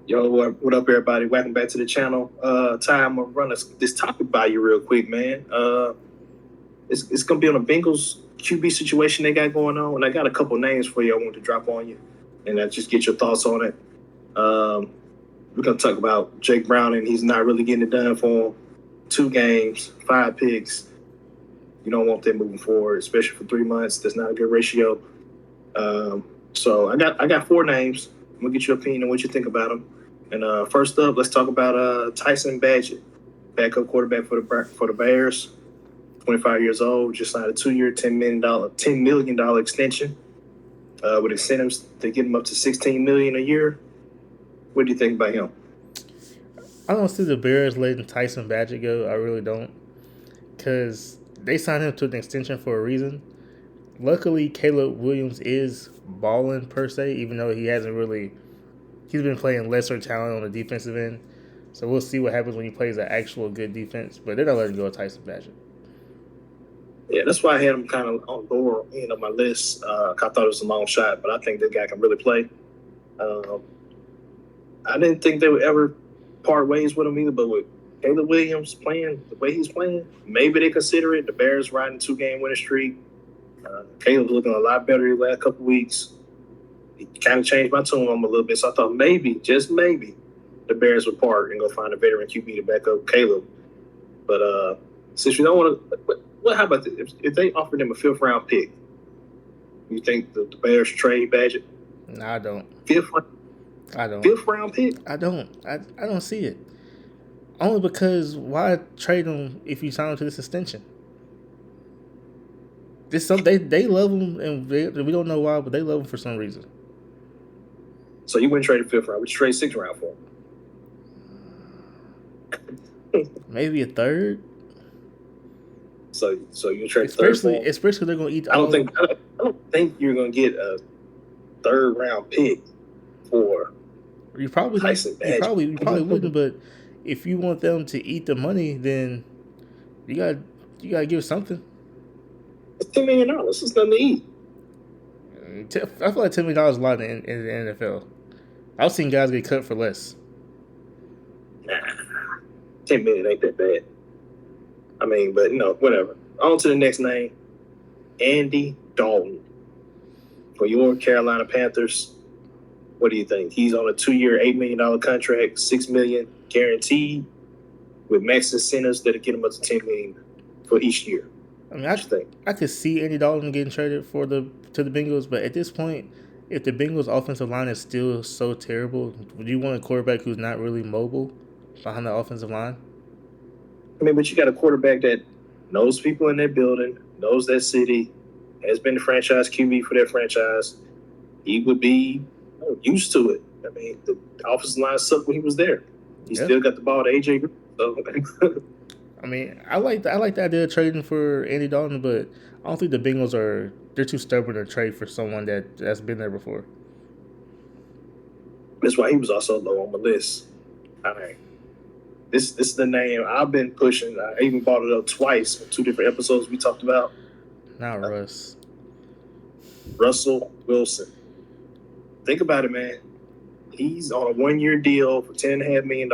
Yo, what up, everybody? Welcome back to the channel. Ty, I'm gonna run this topic by you real quick, man. It's gonna be on a Bengals QB situation they got going on, and I got a couple names for you. I want to drop on you, and just get your thoughts on it. We're gonna talk about Jake Browning. He's not really getting it done for him. 2 games, 5 picks. You don't want that moving forward, especially for 3 months. That's not a good ratio. So I got 4 names. I'm gonna get your opinion on what you think about them. And first up, let's talk about Tyson Badgett, backup quarterback for the Bears. 25 years old, just signed a 2-year, $10 million extension with incentives to get him up to $16 million a year. What do you think about him? I don't see the Bears letting Tyson Badgett go. I really don't, because they signed him to an extension for a reason. Luckily, Caleb Williams is balling per se, even though he hasn't really. He's been playing lesser talent on the defensive end, so we'll see what happens when he plays an actual good defense. But they're not letting go of Tyson Badgett. Yeah, that's why I had him kind of on the lower end of my list. I thought it was a long shot, but I think that guy can really play. I didn't think they would ever part ways with him either, but with Caleb Williams playing the way he's playing, maybe they consider it. The Bears riding 2-game winning streak. Caleb's looking a lot better the last couple weeks. He kind of changed my tune on him a little bit, so I thought maybe, just maybe, the Bears would part and go find a veteran QB to back up Caleb. But since you don't want to, how about this? If they offered him a 5th-round pick, you think the Bears trade Badgett? No, I don't. Fifth, I don't. 5th-round pick? I don't. I don't see it. Only because why trade him if you sign him to this extension? They love him, and we don't know why, but they love him for some reason. So you wouldn't trade a 5th round, but you trade 6th round for him. Maybe a third. So you trade third for him? Especially they're going to eat. I don't think you're going to get a 3rd-round pick for Tyson Badgett. You probably wouldn't, but if you want them to eat the money, then you got to give something. It's $10 million. It's nothing to eat. I feel like $10 million is a lot in the NFL. I've seen guys get cut for less. Nah, $10 million ain't that bad. I mean, but whatever. On to the next name, Andy Dalton for your Carolina Panthers. What do you think? He's on a 2-year, $8 million contract, $6 million guaranteed, with max incentives that'll get him up to $10 million for each year. I mean, I could see Andy Dalton getting traded to the Bengals, but at this point, if the Bengals' offensive line is still so terrible, would you want a quarterback who's not really mobile behind the offensive line? I mean, but you got a quarterback that knows people in their building, knows that city, has been the franchise QB for their franchise. He would be used to it. I mean, the offensive line sucked when he was there. He still got the ball to AJ Green. So. I mean, I like the idea of trading for Andy Dalton, but I don't think the Bengals they're too stubborn to trade for someone that's been there before. That's why he was also low on the list. All right. This is the name I've been pushing. I even brought it up twice in 2 different episodes we talked about. Not Russ. Russell Wilson. Think about it, man. He's on a 1-year deal for $10.5 million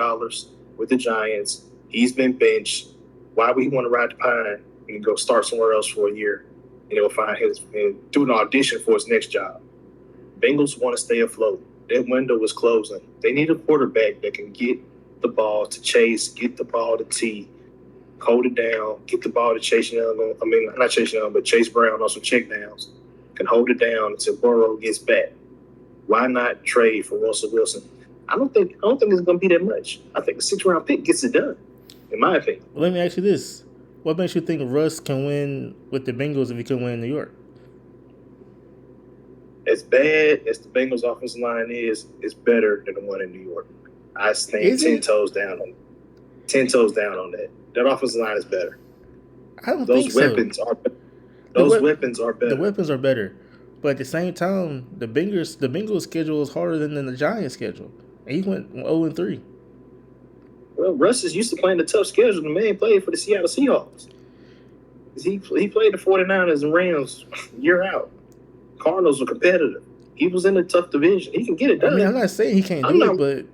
with the Giants. He's been benched. Why would he want to ride the pine and go start somewhere else for a year and he'll find and do an audition for his next job? Bengals want to stay afloat. Their window is closing. They need a quarterback that can get the ball to Chase, get the ball to T, hold it down, get the ball to Chase Young. I mean, not Chase Young, but Chase Brown on some checkdowns. Can hold it down until Burrow gets back. Why not trade for Russell Wilson? I don't think it's going to be that much. I think the 6th-round pick gets it done, in my opinion. Well, let me ask you this. What makes you think Russ can win with the Bengals if he can win in New York? As bad as the Bengals' offensive line is, it's better than the one in New York. I stand 10 toes down on 10 toes down on that. That offensive line is better. I don't think so. Weapons are better. Those weapons are better. The weapons are better. But at the same time, the Bengals schedule is harder than the Giants schedule. And he went 0-3. Well, Russ is used to playing the tough schedule. The man played for the Seattle Seahawks. He played the 49ers and Rams year out. Cardinals were competitive. He was in a tough division. He can get it done. I mean, I'm not saying he can't do it, but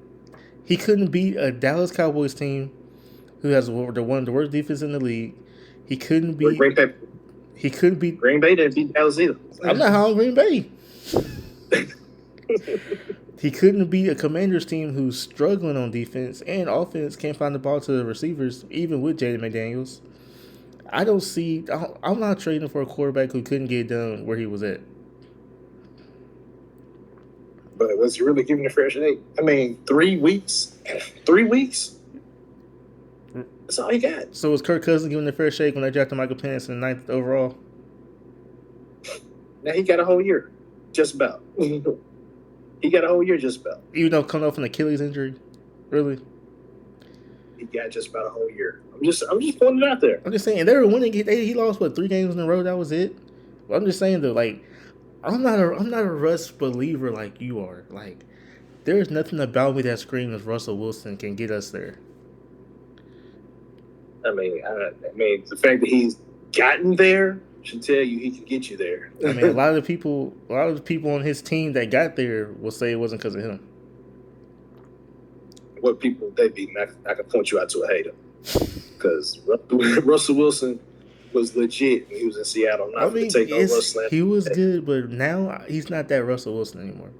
He couldn't beat a Dallas Cowboys team who has one of the worst defense in the league. He couldn't beat. Green Bay, He couldn't beat. Green Bay didn't beat Dallas either. I'm not high on Green Bay. He couldn't beat a Commanders team who's struggling on defense and offense, can't find the ball to the receivers, even with Jaden McDaniels. I don't see. I'm not trading for a quarterback who couldn't get done where he was at. But was he really giving a fair shake? I mean, 3 weeks? 3 weeks? That's all he got. So was Kirk Cousins giving a fair shake when they drafted Michael Penix in the 9th overall? Now he got a whole year. Just about. He got a whole year just about. Even though coming off an Achilles injury? Really? He got just about a whole year. I'm just pointing it out there. I'm just saying, they were winning. He lost, 3 games in a row? That was it? But I'm just saying, though, like, I'm not a Russ believer like you are. Like, there's nothing about me that screams Russell Wilson can get us there. I mean, the fact that he's gotten there should tell you he can get you there. I mean, a lot of the people on his team that got there will say it wasn't because of him. What people they be? I can point you out to a hater because Russell Wilson was legit when he was in Seattle. Not to take on Russell. He was good, but now he's not that Russell Wilson anymore.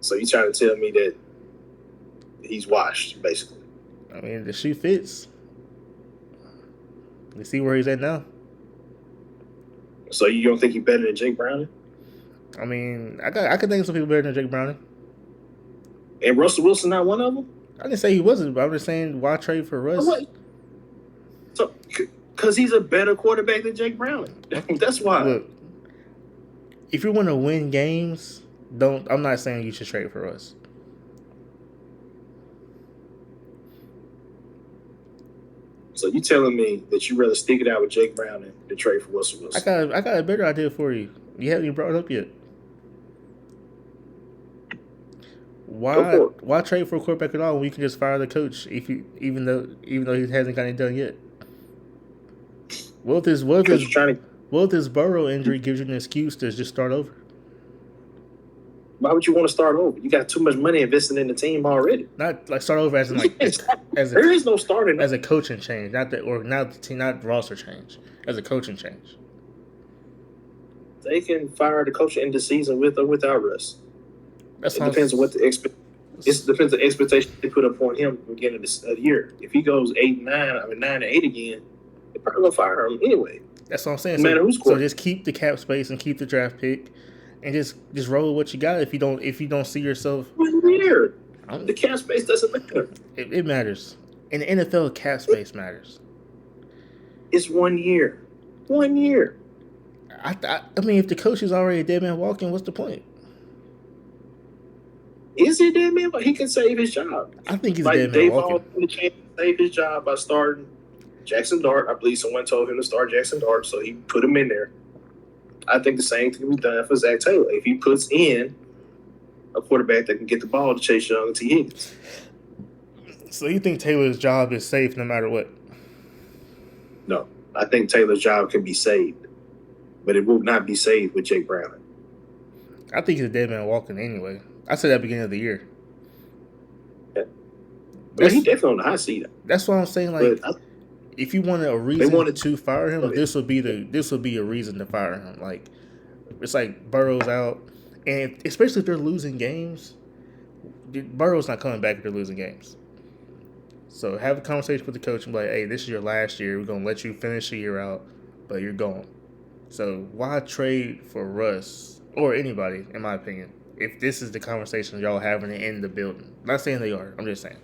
So you trying to tell me that he's washed, basically? I mean, the shoe fits. You see where he's at now. So you don't think he's better than Jake Browning? I mean, I could think of some people better than Jake Browning. And Russell Wilson not one of them? I didn't say he wasn't, but I'm just saying, why trade for Russ? So, because he's a better quarterback than Jake Browning. That's why. Look, if you want to win games, I'm not saying you should trade for Russ. So you telling me that you'd rather stick it out with Jake Browning than trade for Russell Wilson? I got a better idea for you. You haven't even brought it up yet. Why trade for a quarterback at all when you can just fire the coach even though he hasn't got it done yet? What if this Burrow injury gives you an excuse to just start over? Why would you want to start over? You got too much money invested in the team already. Not like start over as in like there is no starting as a coaching change, not roster change, as a coaching change. They can fire the coach in the season with or without Russ. It depends on what it depends on the expectation they put up on him at the beginning of the year. If he gogoes 9-8 again, they're probably gonna fire him anyway. That's what I'm saying. No matter who's so just keep the cap space and keep the draft pick, and just roll with what you got. If you don't see yourself 1 year, the cap space doesn't matter. It matters. In the NFL, cap space matters. It's 1 year. 1 year. I mean, if the coach is already a dead man walking, what's the point? Is he a dead man? But he can save his job. I think he's a dead man walking. They've all chance to save his job by starting Jackson Dart. I believe someone told him to start Jackson Dart, so he put him in there. I think the same thing can be done for Zach Taylor. If he puts in a quarterback that can get the ball to Chase Young and T. Higgins. So you think Taylor's job is safe no matter what? No. I think Taylor's job can be saved, but it will not be saved with Jake Browning. I think he's a dead man walking anyway. I said that at the beginning of the year. Yeah. Well, he's definitely on the hot seat. That's what I'm saying. Like, if you wanted a reason to fire him, this would be a reason to fire him. Like, it's like Burrow's out, and especially if they're losing games, Burrow's not coming back if they're losing games. So have a conversation with the coach and be like, "Hey, this is your last year. We're gonna let you finish the year out, but you're gone." So why trade for Russ or anybody, in my opinion, if this is the conversation y'all having in the building? Not saying they are. I'm just saying.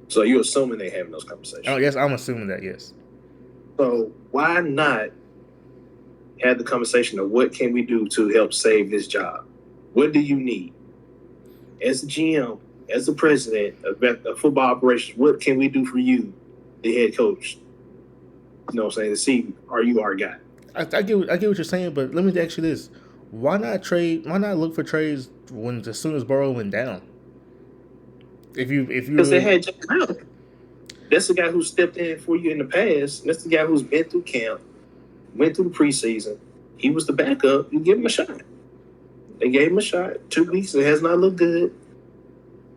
So you're assuming they having those conversations? Oh, yes, I'm assuming that, yes. So why not have the conversation of what can we do to help save this job? What do you need? As the GM, as the president of football operations, what can we do for you, the head coach? You know what I'm saying? To see, are you our guy? I get what you're saying, but let me ask you this. Why not trade? Why not look for trades as soon as Burrow went down? Because they had Jake Brown. That's the guy who stepped in for you in the past. That's the guy who's been through camp, went through the preseason. He was the backup. You give him a shot. They gave him a shot. 2 weeks. It has not looked good.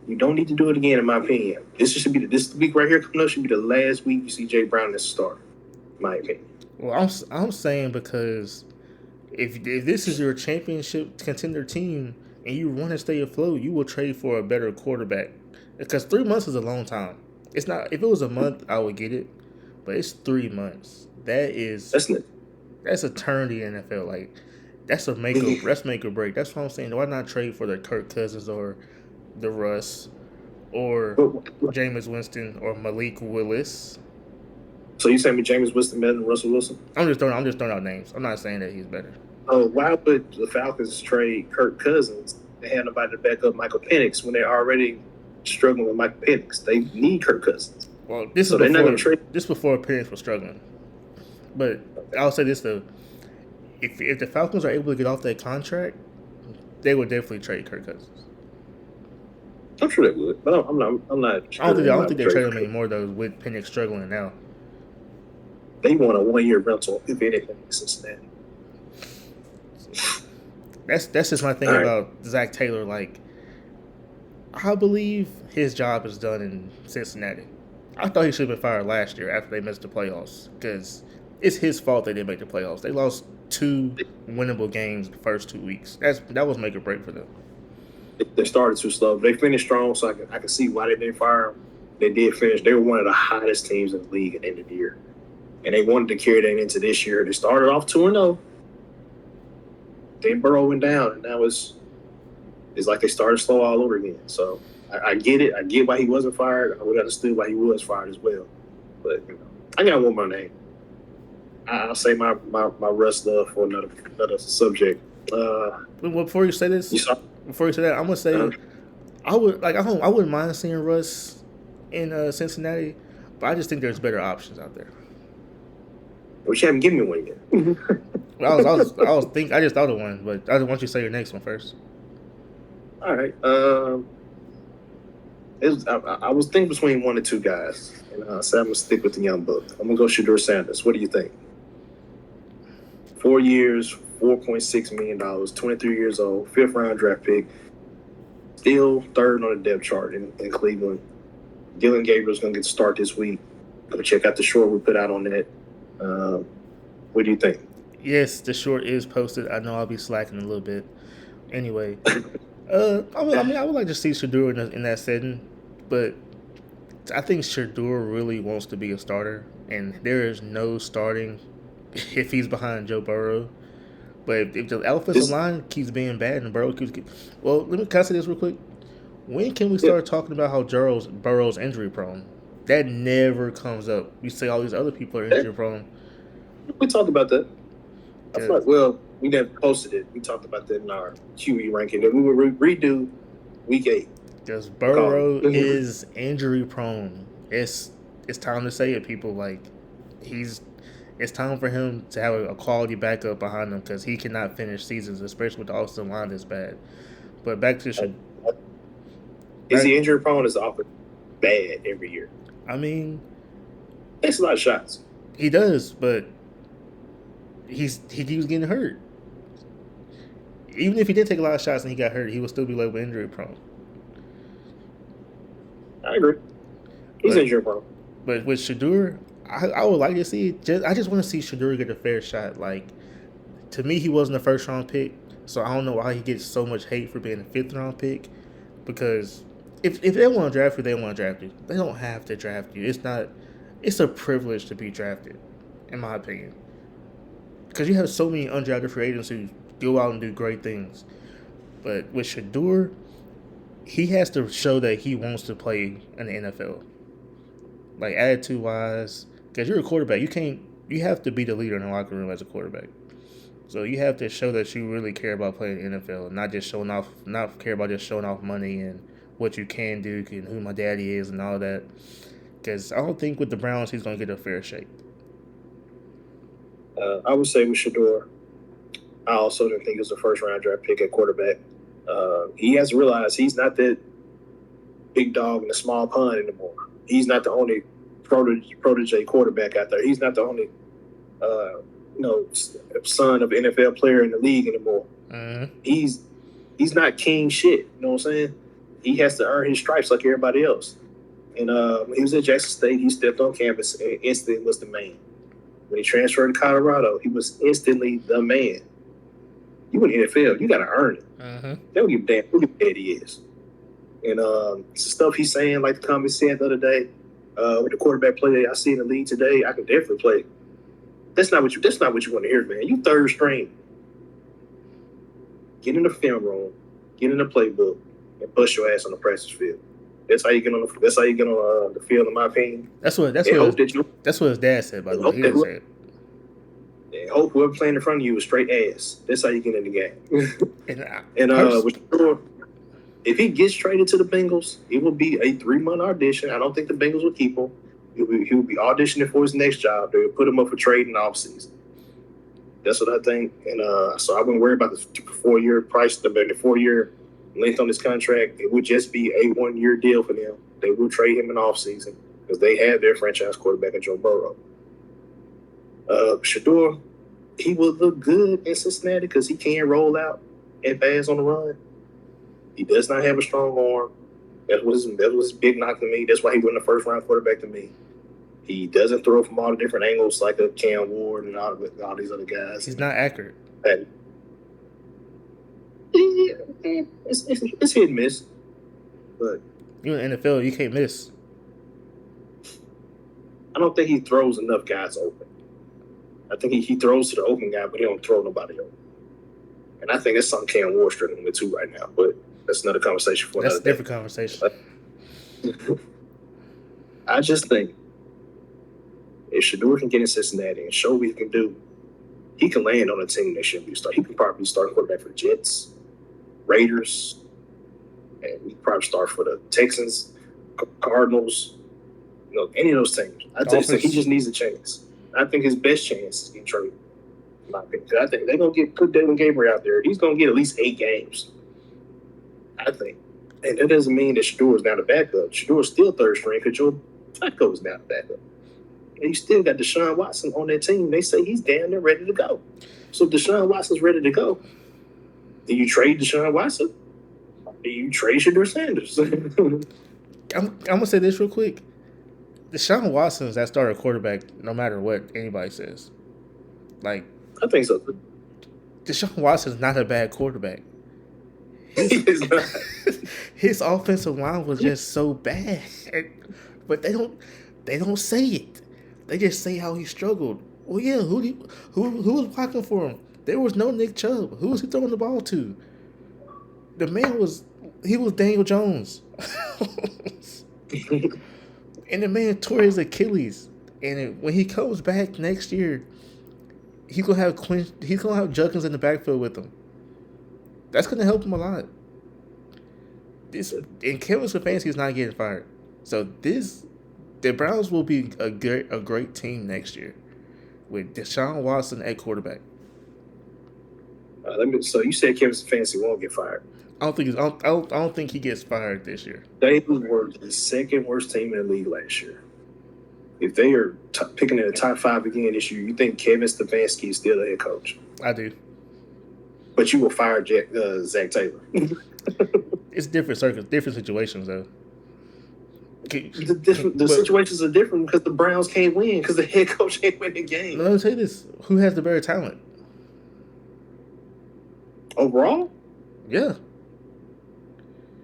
You don't need to do it again, in my opinion. This week right here coming up should be the last week you see Jay Brown as a starter, in my opinion. Well, I'm saying because if this is your championship contender team and you want to stay afloat, you will trade for a better quarterback. Because 3 months is a long time. It's not. If it was a month, I would get it, but it's 3 months. That's not. That's a turn in the NFL. Like that's make or break. That's what I'm saying. Why not trade for the Kirk Cousins or the Russ or Jameis Winston or Malik Willis? So you saying me Jameis Winston better than Russell Wilson? I'm just throwing out names. I'm not saying that he's better. Oh, why would the Falcons trade Kirk Cousins? They had nobody to back up Michael Penix when they're already struggling with Michael Penix. They need Kirk Cousins. Well, this So is they're not before going to trade. this before Penix was struggling. But I'll say this though: if the Falcons are able to get off that contract, they would definitely trade Kirk Cousins. I'm sure they would, but I'm not. I'm not. Sure I don't think they're trading him Kirk. anymore though. With Penix struggling now, They want a 1-year rental, if anything, in Cincinnati. that's just my thing All right. about Zach Taylor. Like, I believe his job is done in Cincinnati. I thought he should have been fired last year after they missed the playoffs because it's his fault they didn't make the playoffs. They lost 2 winnable games the first 2 weeks. That was make or break for them. They started too slow. They finished strong, so I can see why they didn't fire him. They did finish. They were one of the hottest teams in the league at the end of the year, and they wanted to carry that into this year. They started off 2-0. Then Burrow went down, and now it's like they started slow all over again. So I get it. I get why he wasn't fired. I would have understood why he was fired as well. But I got one more name. I'll say my Russ love for another subject. Well, before you say this, You saw that, I'm gonna say I wouldn't mind seeing Russ in Cincinnati, but I just think there's better options out there. which you haven't given me one yet. I just thought of one, but I just want you to say your next one first. All right. I was thinking between one or two guys, and so I'm gonna stick with the young buck. I'm gonna go Shedeur Sanders. What do you think? 4 years, $4.6 million, 23 years old, 5th-round draft pick, still third on the depth chart in Cleveland. Dylan Gabriel's gonna get to start this week. Go check out the short we put out on that. What do you think? Yes, the short is posted. I know I'll be slacking a little bit. Anyway, I would like to see Shedeur in that setting, but I think Shedeur really wants to be a starter, and there is no starting if he's behind Joe Burrow. But if the offensive line keeps being bad and Burrow can I say this real quick? When can we start talking about how Burrow's injury prone? That never comes up. We say all these other people are injury prone. We talked about that. I feel like, we never posted it. We talked about that in our QE ranking that we would redo week 8. Because Burrow is injury prone. It's time to say it, people. Like, it's time for him to have a quality backup behind him because he cannot finish seasons, especially with the offensive line this bad. But back to is he injury prone? Is the offense bad every year? I mean, takes a lot of shots. He does, but he keeps getting hurt. Even if he did take a lot of shots and he got hurt, he would still be labeled injury prone. I agree. He's injury prone. But with Shedeur, I would like to see. I just want to see Shedeur get a fair shot. Like, to me, he wasn't a first-round pick, so I don't know why he gets so much hate for being a 5th-round pick. Because if they want to draft you, they want to draft you. They don't have to draft you. It's a privilege to be drafted, in my opinion. Because you have so many undrafted free agents who go out and do great things. But with Shedeur, he has to show that he wants to play in the NFL. Like, attitude-wise, because you're a quarterback, you have to be the leader in the locker room as a quarterback. So you have to show that you really care about playing in the NFL, not care about just showing off money and what you can do and who my daddy is and all that. Because I don't think with the Browns he's going to get a fair shake. I would say with Shedeur, I also didn't think he was a first-round draft pick at quarterback. He has to realize he's not that big dog in the small pond anymore. He's not the only protege quarterback out there. He's not the only son of an NFL player in the league anymore. Mm-hmm. He's not king shit. You know what I'm saying? he has to earn his stripes like everybody else. And when he was at Jackson State, he stepped on campus and instantly was the man. When he transferred to Colorado, he was instantly the man. You in the NFL, you got to earn it. Mm-hmm. They don't give a damn who he is. And stuff he's saying, like the comments said the other day, with the quarterback play I see in the league today, I can definitely play. That's not what you want to hear, man. You third string. Get in the film room, get in the playbook, and bust your ass on the practice field. That's how you get on the field, in my opinion. That's what his dad said, by the way. He didn't say it. And hope whoever playing in front of you is straight ass. That's how you get in the game. If he gets traded to the Bengals, it will be a 3-month audition. I don't think the Bengals will keep him. He will be auditioning for his next job. They will put him up for trade in the offseason. That's what I think. And so I wouldn't worry about the 4-year price, the 4-year length on this contract. It would just be a 1-year deal for them. They will trade him in the offseason because they have their franchise quarterback in Joe Burrow. Shador, he will look good in Cincinnati because he can roll out and pass on the run. He does not have a strong arm. That was his big knock to me. That's why he went the first round quarterback to me. He doesn't throw from all the different angles like a Cam Ward and all these other guys. He's not accurate. And it's hit and miss. But you in the NFL, you can't miss. I don't think he throws enough guys open. I think he throws to the open guy, but he don't throw nobody open. And I think that's something Cam Ward's struggling with too right now. But that's another conversation for another day. That's a different conversation. I just think if Shador can get in Cincinnati and show what he can do, he can land on a team that shouldn't be starting. He can probably start quarterback for the Jets, Raiders, and he can probably start for the Texans, Cardinals, any of those teams. I think he just needs a chance. I think his best chance is getting traded. In my opinion. I think they're going to put Dylan Gabriel out there. He's going to get at least 8 games. I think. And that doesn't mean that Shador is now the backup. Shador is still third string because Joe Flacco is now the backup. And you still got Deshaun Watson on that team. They say he's damn near ready to go. So if Deshaun Watson's ready to go, do you trade Deshaun Watson? Or do you trade Shador Sanders? I'm going to say this real quick. Deshaun Watson is that starter quarterback no matter what anybody says. Like, I think so. Deshaun Watson is not a bad quarterback. His offensive line was just so bad. But they don't say it. They just say how he struggled. Well, yeah, who was blocking for him? There was no Nick Chubb. Who was he throwing the ball to? The man was Daniel Jones. And the man tore his Achilles. And when he comes back next year, he's gonna have Junkins in the backfield with him. That's gonna help him a lot. And Kevin Stefanski is not getting fired. So the Browns will be a great team next year with Deshaun Watson at quarterback. So you said Kevin Stefanski won't get fired? I don't think he gets fired this year. They were the second worst team in the league last year. If they are picking in the top 5 again this year, you think Kevin Stefanski is still the head coach? I do. But you will fire Zach Taylor. It's different situations, though. The situations are different because the Browns can't win because the head coach can't win the game. Let me tell you this. Who has the better talent? Overall? Yeah.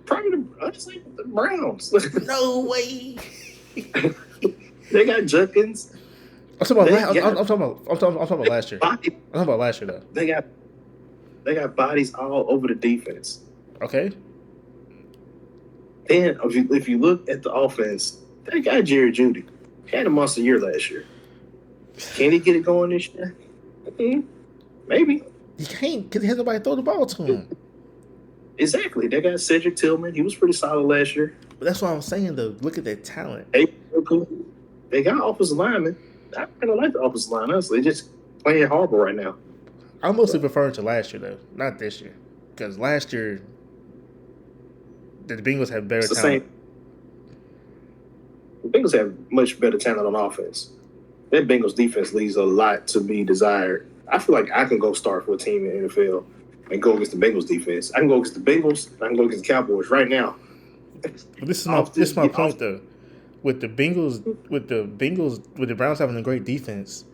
Probably the Browns. No way. They got Junkins. I'm talking about last year. I'm talking about last year, though. They got bodies all over the defense. Okay. And if you look at the offense, they got Jerry Jeudy. He had a monster year last year. Can he get it going this year? Maybe. He can't because he has nobody to throw the ball to him. Exactly. They got Cedric Tillman. He was pretty solid last year. But that's what I'm saying, though. Look at their talent. They got offensive linemen. I kind of like the offensive line, honestly. They're just playing horrible right now. I'm mostly referring to last year, though, not this year. Because last year, the Bengals had better talent. The Bengals have much better talent on offense. That Bengals defense leaves a lot to be desired. I feel like I can go start for a team in the NFL and go against the Bengals defense. I can go against the Bengals and I can go against the Cowboys right now But this is Often, my point often, though. With the Browns having a great defense,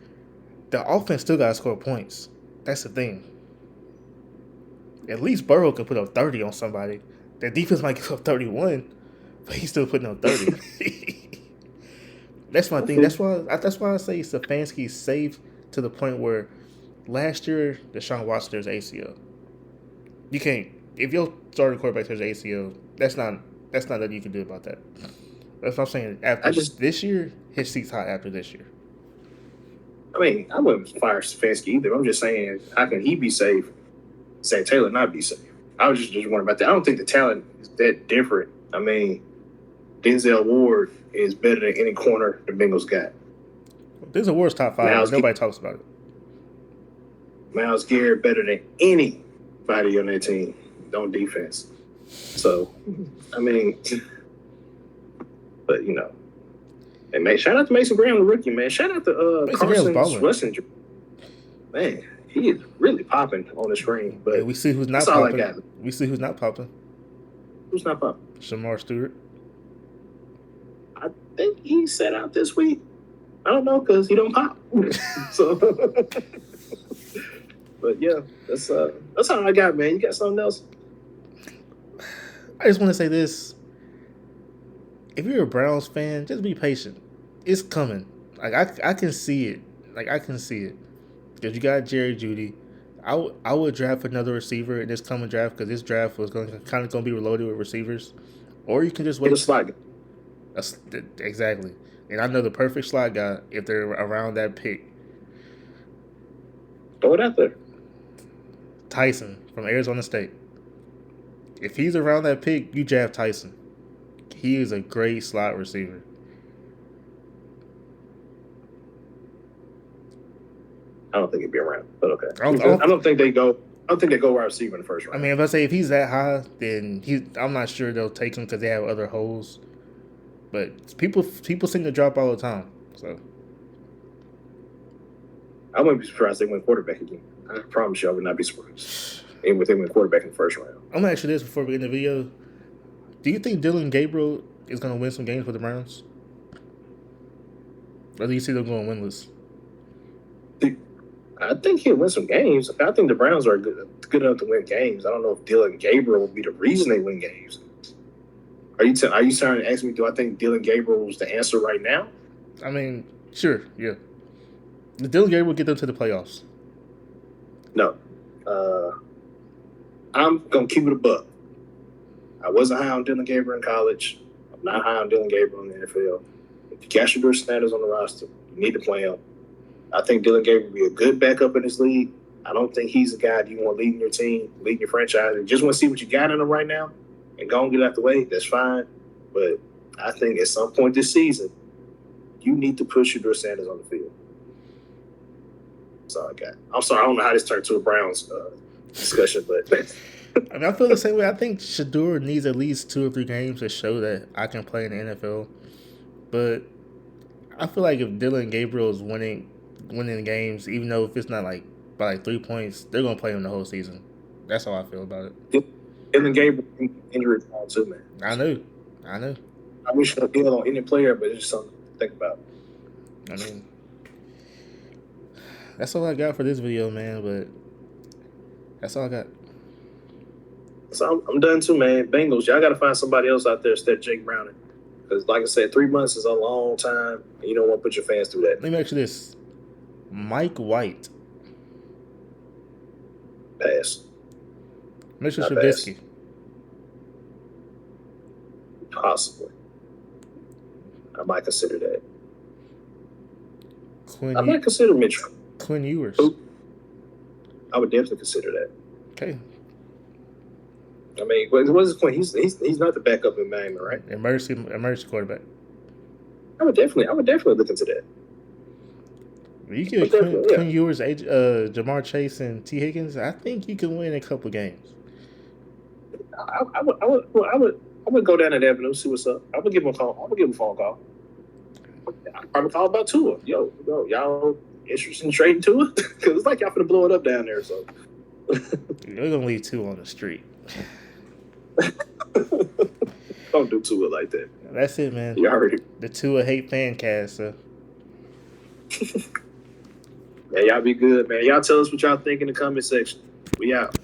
the offense still got to score points. That's the thing. At least Burrow can put up 30 on somebody. The defense might give up 31, but he's still putting up 30. That's my thing. That's why I say Stefanski's safe to the point where last year Deshaun Watson there's ACL. You can't if your starting quarterback there's ACL. That's not nothing you can do about that. That's what I'm saying. I After just, this year, his seat's hot after this year. I mean, I wouldn't fire Stefanski either. I'm just saying, how can he be safe? Say Taylor not be safe. I was just wondering about that. I don't think the talent is that different. I mean, Denzel Ward is better than any corner the Bengals got. This is a worst top five, but nobody talks about it. Myles Garrett better than anybody on that team on defense. So, I mean, but and man, shout out to Mason Graham, the rookie, man. Shout out to Carson Schlesinger. Man, he is really popping on the screen. But yeah, we see who's not popping. We see who's not popping. Who's not popping? Shamar Stewart. I think he set out this week. I don't know because he don't pop. So, but yeah, that's all I got, man. You got something else? I just want to say this. If you're a Browns fan, just be patient. It's coming. Like I can see it. Like I can see it. Because you got Jerry Jeudy. I would draft another receiver in this coming draft because this draft was going to be reloaded with receivers. Or you can just wait. Exactly. And I know the perfect slot guy if they're around that pick. Throw it out there. Tyson from Arizona State. If he's around that pick, you draft Tyson. He is a great slot receiver. I don't think he'd be around, but okay. I don't think they go wide receiver in the first round. I mean, if he's that high, then I'm not sure they'll take him because they have other holes. But people seem to drop all the time. So I wouldn't be surprised they win quarterback again. I promise you, I would not be surprised. And with them win quarterback in the first round. I'm gonna ask you this before we end the video: do you think Dylan Gabriel is gonna win some games for the Browns, or do you see them going winless? I think he'll win some games. I think the Browns are good enough to win games. I don't know if Dylan Gabriel will be the reason they win games. Are you trying to ask me, do I think Dylan Gabriel is the answer right now? I mean, sure, yeah. Did Dylan Gabriel get them to the playoffs? No. I'm going to keep it a buck. I wasn't high on Dylan Gabriel in college. I'm not high on Dylan Gabriel in the NFL. If you got your standards on the roster, you need to play him. I think Dylan Gabriel will be a good backup in this league. I don't think he's a guy that you want leading your team, leading your franchise. You just want to see what you got in him right now and go and get out the way. That's fine. But I think at some point this season, you need to put Shedeur Sanders on the field. That's all I got. I'm sorry, I don't know how this turned to a Browns discussion, but I mean, I feel the same way. I think Shedeur needs at least 2 or 3 games to show that I can play in the NFL. But I feel like if Dylan Gabriel is winning games, even though if it's not like by like 3 points, they're gonna play him the whole season. That's how I feel about it. Dylan Gabriel injury prone too, man. I know. I wish I deal on any player, but it's just something to think about. I mean, that's all I got for this video, man. But that's all I got. So I'm done too, man. Bengals, y'all got to find somebody else out there instead of Jake Browning. Because, like I said, 3 months is a long time. And you don't want to put your fans through that. Let me ask you this. Mike White. Pass. Mitchell Trubisky. Possibly. I might consider that. I might consider Mitchell. Quinn Ewers. I would definitely consider that. Okay. I mean, what's his point? He's not the backup in Miami, right? Emergency quarterback. I would definitely look into that. You give Quinn Ewers, Jamar Chase, and T. Higgins. I think you can win a couple games. I would go down that avenue, see what's up. I would give him a call. I would give him a phone call. I'd probably call about Tua. Yo, y'all interested in trading Tua? Because it's like y'all finna blow it up down there. So you're gonna leave Tua on the street. Don't do to it like that. That's it, man. You already. The Tua hate fan cast. So. Man, y'all be good, man. Y'all tell us what y'all think in the comment section. We out.